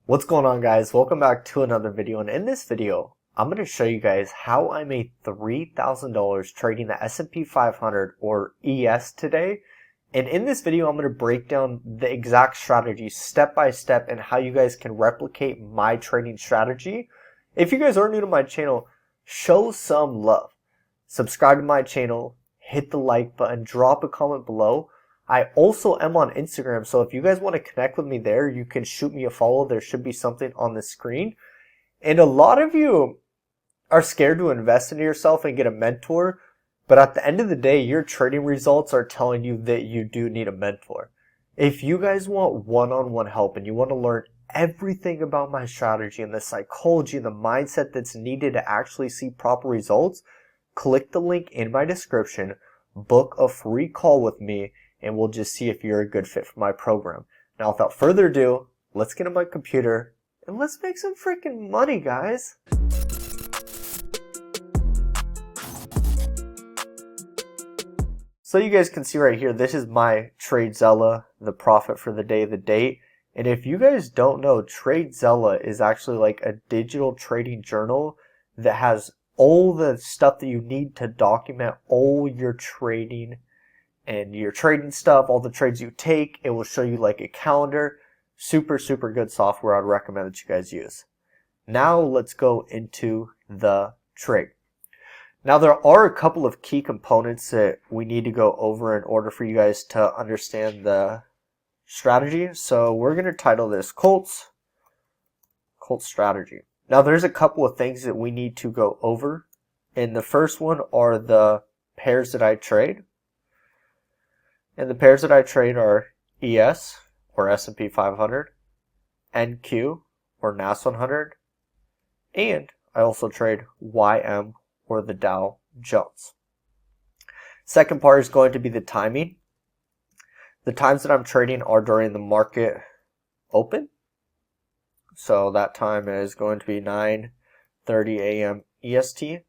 What's going on, guys? Welcome back to another video, and in this video I'm going to show you guys how I made $3,000 trading the S&P 500 or ES today. And in this video I'm going to break down the exact strategy step by step and how you guys can replicate my trading strategy. If you guys are new to my channel, show some love. Subscribe to my channel, hit the like button, drop a comment below. I also am on Instagram, so if you guys want to connect with me there, you can shoot me a follow. There should be something on the screen. And a lot of you are scared to invest into yourself and get a mentor, but at the end of the day, your trading results are telling you that you do need a mentor. If you guys want one-on-one help and you want to learn everything about my strategy and the psychology and the mindset that's needed to actually see proper results, click the link in my description, book a free call with me, and we'll just see if you're a good fit for my program. Now, without further ado, let's get on my computer and let's make some freaking money, guys. So you guys can see right here, this is my TradeZella, the profit for the day, the date. And if you guys don't know, TradeZella is actually like a digital trading journal that has all the stuff that you need to document all your trading and your trading stuff, all the trades you take. It will show you like a calendar. Super good software. I'd recommend that you guys use. Now let's go into the trade. Now there are a couple of key components that we need to go over in order for you guys to understand the strategy. So we're going to title this Colt Strategy. Now there's a couple of things that we need to go over. And the first one are the pairs that I trade. And the pairs that I trade are ES, or S&P 500, NQ, or NAS 100, and I also trade YM, or the Dow Jones. Second part is going to be the timing. The times that I'm trading are during the market open. So that time is going to be 9:30 a.m. EST.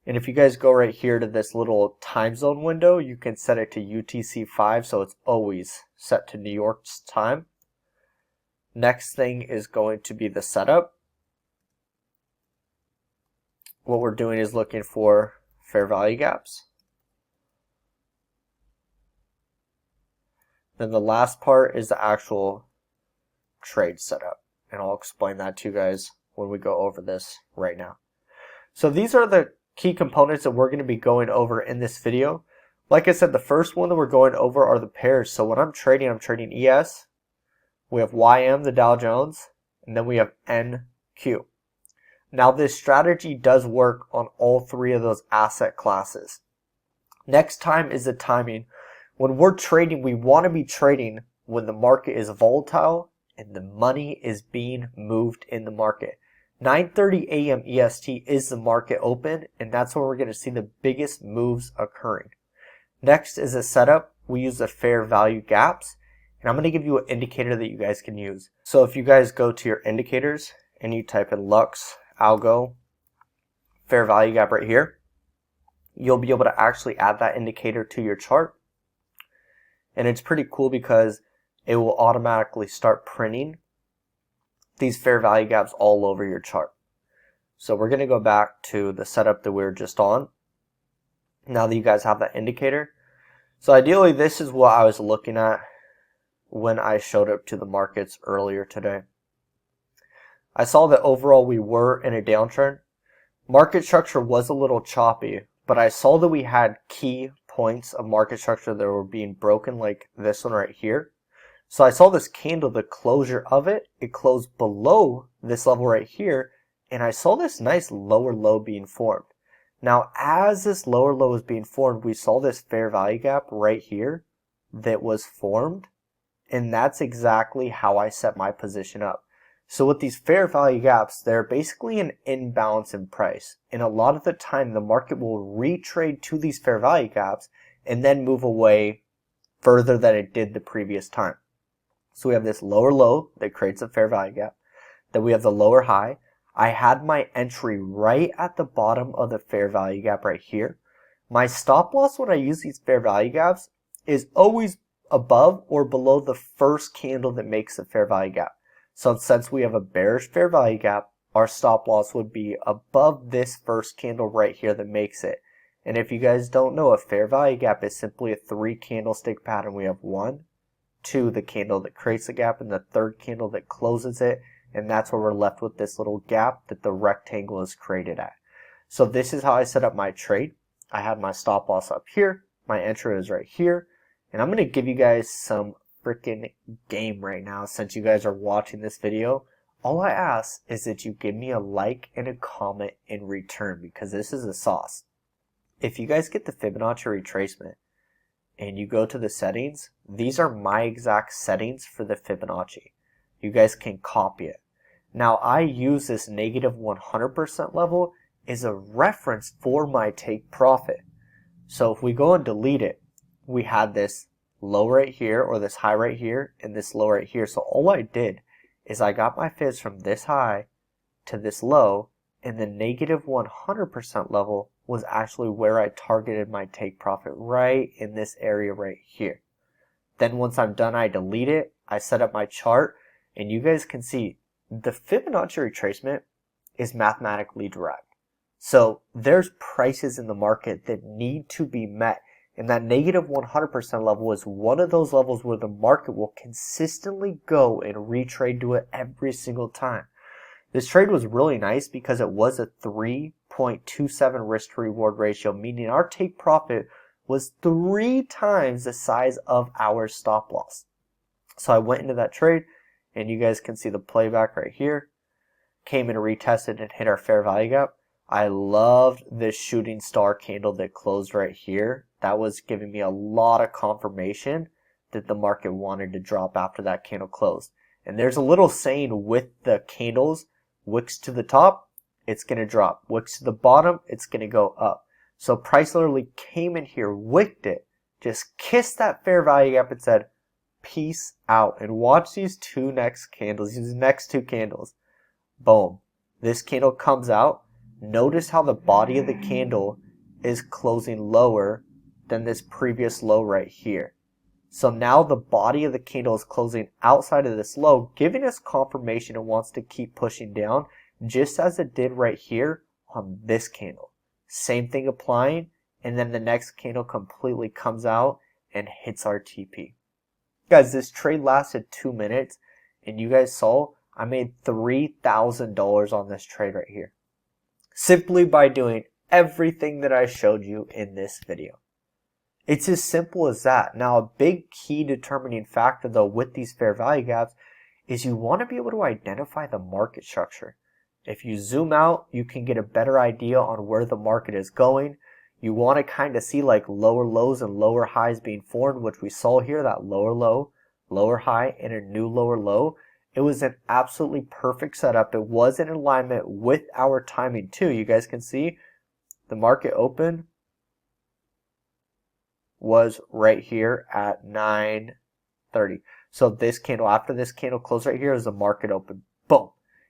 And if you guys go right here to this little time zone window, you can set it to UTC 5, so it's always set to New York's time. Next thing is going to be the setup. What we're doing is looking for fair value gaps. Then the last part is the actual trade setup, and I'll explain that to you guys when we go over this right now. So these are the key components that we're going to be going over in this video. Like I said, the first one that we're going over are the pairs. So when I'm trading ES, we have YM, the Dow Jones, and then we have NQ. Now this strategy does work on all three of those asset classes. Next time is the timing. When we're trading, we want to be trading when the market is volatile and the money is being moved in the market. 9:30 a.m. EST is the market open, and that's where we're going to see the biggest moves occurring. Next is a setup. We use the fair value gaps, and I'm going to give you an indicator that you guys can use. So if you guys go to your indicators and you type in Lux, Algo, fair value gap right here, you'll be able to actually add that indicator to your chart. And it's pretty cool because it will automatically start printing these fair value gaps all over your chart. So we're going to go back to the setup that we were just on. Now that you guys have that indicator. So ideally this is what I was looking at when I showed up to the markets earlier today. I saw that overall we were in a downtrend. Market structure was a little choppy, but I saw that we had key points of market structure that were being broken, like this one right here. So I saw this candle, the closure of it, it closed below this level right here, and I saw this nice lower low being formed. Now, as this lower low was being formed, we saw this fair value gap right here that was formed, and that's exactly how I set my position up. So with these fair value gaps, they're basically an imbalance in price, and a lot of the time the market will retrade to these fair value gaps and then move away further than it did the previous time. So we have this lower low that creates a fair value gap. Then we have the lower high. I had my entry right at the bottom of the fair value gap right here. My stop loss when I use these fair value gaps is always above or below the first candle that makes the fair value gap. So since we have a bearish fair value gap, our stop loss would be above this first candle right here that makes it. And if you guys don't know, a fair value gap is simply a 3 candlestick pattern. We have 1, 2, the candle that creates the gap, and the third candle that closes it. And that's where we're left with this little gap that the rectangle is created at. So this is how I set up my trade. I have my stop loss up here. My entry is right here. And I'm going to give you guys some freaking game right now since you guys are watching this video. All I ask is that you give me a like and a comment in return because this is a sauce. If you guys get the Fibonacci retracement and you go to the settings, these are my exact settings for the Fibonacci. You guys can copy it. Now I use this negative 100% level as a reference for my take profit. So if we go and delete it, we had this low right here or this high right here and this low right here. So all I did is I got my fibs from this high to this low, and the negative 100% level was actually where I targeted my take profit right in this area right here. Then once I'm done, I delete it. I set up my chart, and you guys can see the Fibonacci retracement is mathematically derived. So there's prices in the market that need to be met. And that negative 100% level is one of those levels where the market will consistently go and retrade to it every single time. This trade was really nice because it was a 3.27 risk to reward ratio, meaning our take profit was 3 times the size of our stop loss. So I went into that trade, and you guys can see the playback right here. Came in and retested and hit our fair value gap. I loved this shooting star candle that closed right here. That was giving me a lot of confirmation that the market wanted to drop after that candle closed. And there's a little saying with the candles, wicks to the top, it's going to drop. Wicks to the bottom, it's going to go up. So price literally came in here, wicked it, just kissed that fair value gap and said, peace out. And watch these two next candles, these next 2 candles. Boom. This candle comes out. Notice how the body of the candle is closing lower than this previous low right here. So now the body of the candle is closing outside of this low, giving us confirmation it wants to keep pushing down, just as it did right here on this candle. Same thing applying, and then the next candle completely comes out and hits our TP. Guys, this trade lasted 2 minutes, and you guys saw I made $3,000 on this trade right here, simply by doing everything that I showed you in this video. It's as simple as that. Now, a big key determining factor though with these fair value gaps is you want to be able to identify the market structure. If you zoom out, you can get a better idea on where the market is going. You want to kind of see like lower lows and lower highs being formed, which we saw here, that lower low, lower high, and a new lower low. It was an absolutely perfect setup. It was in alignment with our timing too. You guys can see the market open was right here at 9:30. So this candle, after this candle closed right here, is the market open. Boom.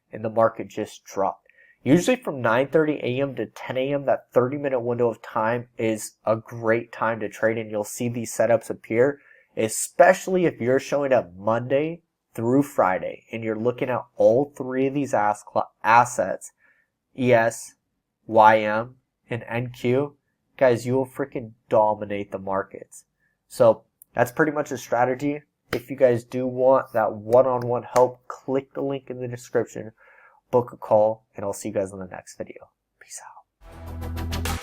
And the market just dropped. Usually from 9:30 a.m. to 10 a.m., that 30-minute window of time is a great time to trade, and you'll see these setups appear, especially if you're showing up Monday through Friday and you're looking at all 3 of these assets, ES, YM, and NQ. Guys, you will freaking dominate the markets. So that's pretty much a strategy. If you guys do want that one-on-one help, click the link in the description, book a call, and I'll see you guys in the next video. Peace out.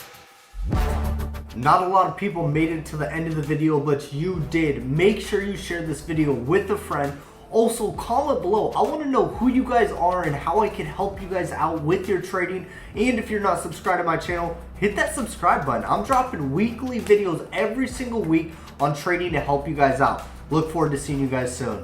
Not a lot of people made it to the end of the video, but you did. Make sure you share this video with a friend. Also, comment below. I want to know who you guys are and how I can help you guys out with your trading. And if you're not subscribed to my channel, hit that subscribe button. I'm dropping weekly videos every single week on trading to help you guys out. Look forward to seeing you guys soon.